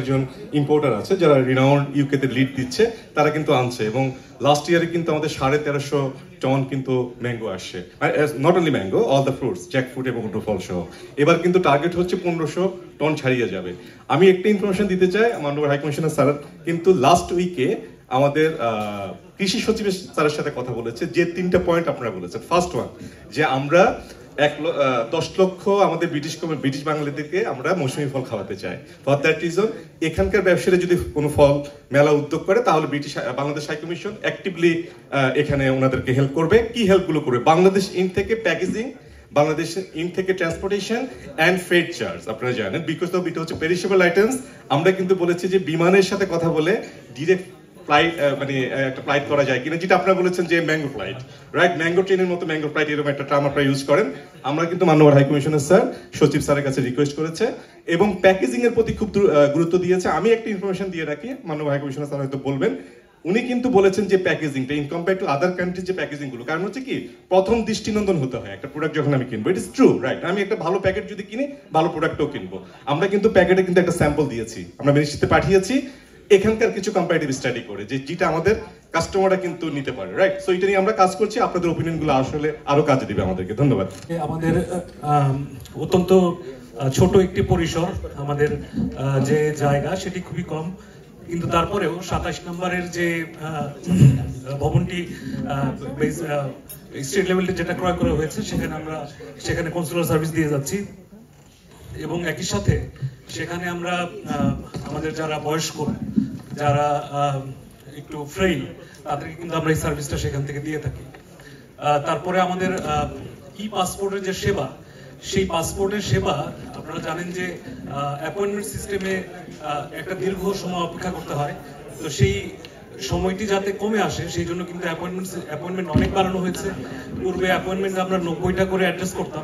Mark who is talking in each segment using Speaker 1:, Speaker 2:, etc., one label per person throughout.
Speaker 1: একজন ইম্পোর্টার আছে যারা রিনাউন্ড ইউকেতে লিড দিচ্ছে, তারা কিন্তু আনছে এবং লাস্ট ইয়ারে কিন্তু আমাদের 1350 টন কিন্তু ম্যাঙ্গো আসছে। Not only mango, all the fruits, jackfruit এবং ফল সহ। এবার কিন্তু টার্গেট হচ্ছে 1500 টন ছাড়িয়ে যাবে। আমি একটা ইনফরমেশন দিতে চাই, মাননীয় হাই কমিশনার স্যার কিন্তু লাস্ট উইকে আমাদের কৃষি সচিবের স্যারের সাথে কথা বলেছে, যে 3টা পয়েন্ট আপনারা বলেছেন। ফার্স্ট ওয়ান, যে আমরা 10 লক্ষ আমাদের ব্রিটিশ বাঙালিদেরকে আমরা মৌসুমী ফল খাওয়াতে চাই। ফর দ্যাট রিজন এখানকার ব্যবসায়ীরা যদি কোনো ফল মেলা উদ্যোগ করে তাহলে বাংলাদেশ হাই কমিশন অ্যাক্টিভলি এখানে ওনাদেরকে হেল্প করবে। কি হেল্পগুলো করবে? বাংলাদেশ ইন থেকে প্যাকেজিং, বাংলাদেশ ইন থেকে ট্রান্সপোর্টেশন অ্যান্ড ফ্রেড চার্জ। আপনারা জানেন বিকজ অফ এটা হচ্ছে পেরিশেবল আইটেমস। আমরা কিন্তু বলেছি যে বিমানের সাথে কথা বলে ডিরেক্ট ফ্লাইট মানে একটা ফ্লাইট করা যায় কিনা, যেটা আপনারা বলেছেন যে ম্যাঙ্গো ফ্লাইট, রাইট? ম্যাঙ্গো ট্রেনের মতো ম্যাঙ্গো ফ্লাইট, এরকম একটা টার্ম আপনারা ইউজ করেন। আমরা কিন্তু মাননীয় হাই কমিশনার স্যার সচিব স্যারের কাছে রিকোয়েস্ট করেছে এবং প্যাকেজিং এর প্রতি খুব গুরুত্ব দিয়েছে। আমি একটা ইনফরমেশন দিয়ে রাখি, মাননীয় হাই কমিশনার স্যার হয়তো বলবেন, উনি কিন্তু বলেছেন যে প্যাকেজিংটা in compare to other countries যে প্যাকেজিং গুলো, কারণ হচ্ছে কি প্রথম দৃষ্টিনন্দন হতে হয় একটা প্রোডাক্ট যখন আমি কিনবো। It is true, right? আমি একটা ভালো প্যাকেট যদি কিনি, ভালো প্রোডাক্টও কিনবো। আমরা কিন্তু প্যাকেটে কিন্তু একটা স্যাম্পল দিয়েছি, আমরা মিনিস্ট্রিতে পাঠিয়েছি এখানকার কিছু কম্পারেটিভ স্টাডি করে, যে যেটা আমাদের কাস্টমাররা কিন্তু নিতে পারে, রাইট? সো এটা নিয়ে আমরা কাজ করছি, আপনাদের ওপিনিয়ন গুলো আসলে আরো কাজে দিবে আমাদেরকে। ধন্যবাদ।
Speaker 2: আমাদের অত্যন্ত ছোট একটি পরিসর, আমাদের যে জায়গা সেটি খুবই কম, কিন্তু তারপরেও 27 নম্বরের যে ভবনটি স্টেট লেভেলে যেটা ক্রয় করা হয়েছে সেখানে কনসুলার সার্ভিস দিয়ে যাচ্ছি এবং একই সাথে সেখানে আমরা আমাদের যারা বয়স্ক, যারা একটু ফ্রেইল, তাদেরকে কিন্তু আমরা এই সার্ভিসটা সেখান থেকে দিয়ে থাকি। তারপরে আমাদের ই পাসপোর্টের যে সেবা, সেই পাসপোর্টের সেবা আপনারা জানেন যে অ্যাপয়েন্টমেন্ট সিস্টেমে একটা দীর্ঘ সময় অপেক্ষা করতে হয়। তো সেই সময়টি যাতে কমে আসে সেই জন্য কিন্তু অ্যাপয়েন্টমেন্ট অনেক বাড়ানো হয়েছে। পূর্বে অ্যাপয়েন্টমেন্ট আমরা 90টা করে অ্যাড্রেস করতাম,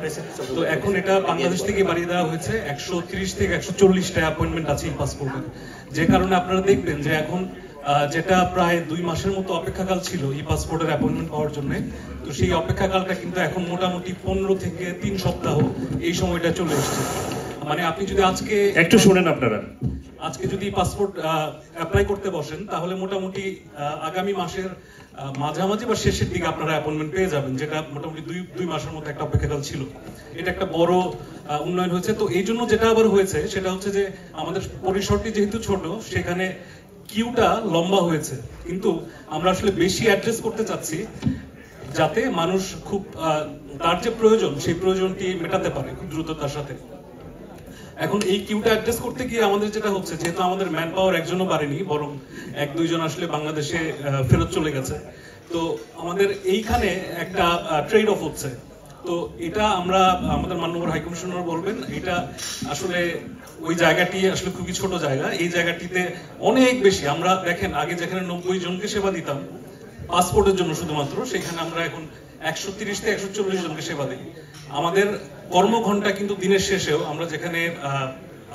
Speaker 2: তো এখন এটা বাংলাদেশ থেকে বাড়িয়ে দেওয়া হয়েছে 130 থেকে 140টা অ্যাপয়েন্টমেন্ট আছে এই পাসপোর্টের। যে কারণে আপনারা দেখবেন যে এখন যেটা প্রায় 2 মাসের মতো অপেক্ষাকাল ছিল এই পাসপোর্টের অ্যাপয়েন্টমেন্ট পাওয়ার জন্য, তো সেই অপেক্ষাকালটা কিন্তু এখন মোটামুটি 15 থেকে 3 সপ্তাহ এই সময়টা চলে এসেছে। মানে আপনি যদি আজকে
Speaker 3: একটু শুনেন, আপনারা
Speaker 2: আজকে যদি পাসপোর্ট অ্যাপ্লাই করতে বসেন তাহলে মোটামুটি আগামী মাসের মাঝামাঝি বা শেষের দিকে আপনারা অ্যাপয়েন্টমেন্ট পেয়ে যাবেন, যেটা মোটামুটি 2 মাসের মতো একটা অপেক্ষাকাল ছিল। এটা একটা বড় উন্নয়ন হয়েছে। তো এই জন্য যেটা আবার হয়েছে সেটা হচ্ছে যে আমাদের পরিসরটি যেহেতু ছোট, সেখানে কিউটা লম্বা হয়েছে, কিন্তু আমরা আসলে বেশি অ্যাড্রেস করতে চাচ্ছি যাতে মানুষ খুব তার যে প্রয়োজন সেই প্রয়োজনটি মেটাতে পারে খুব দ্রুততার সাথে। এখন এই কিউটা অ্যাড্রেস করতে গিয়ে আমাদের যেটা হচ্ছে, যেহেতু আমাদের ম্যান পাওয়ার একজনও বাড়েনি, বরং 1-2 জন আসলে বাংলাদেশে ফেরত চলে গেছে, তো আমাদের এইখানে একটা ট্রেড অফ হচ্ছে। তো এটা আমরা আমাদের মাননীয় হাই কমিশনার বলবেন, এটা আসলে ওই জায়গাটি আসলে খুবই ছোট জায়গা। এই জায়গাটিতে অনেক বেশি, আমরা দেখেন আগে যেখানে 90 জনকে সেবা দিতাম পাসপোর্টের জন্য শুধুমাত্র, সেখানে আমরা এখন 130 থেকে 140 জনকে সেবা দিই। আমাদের কর্মঘণ্টা কিন্তু দিনের শেষেও আমরা যেখানে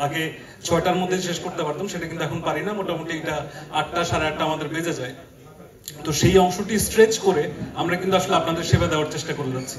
Speaker 2: আগে 6টার মধ্যে শেষ করতে পারতাম, সেটা কিন্তু এখন পারি না। মোটামুটি এটা 8টা, 8:30 আমাদের বেজে যায়। তো সেই অংশটি স্ট্রেচ করে আমরা কিন্তু আসলে আপনাদের সেবা দেওয়ার চেষ্টা করে যাচ্ছি।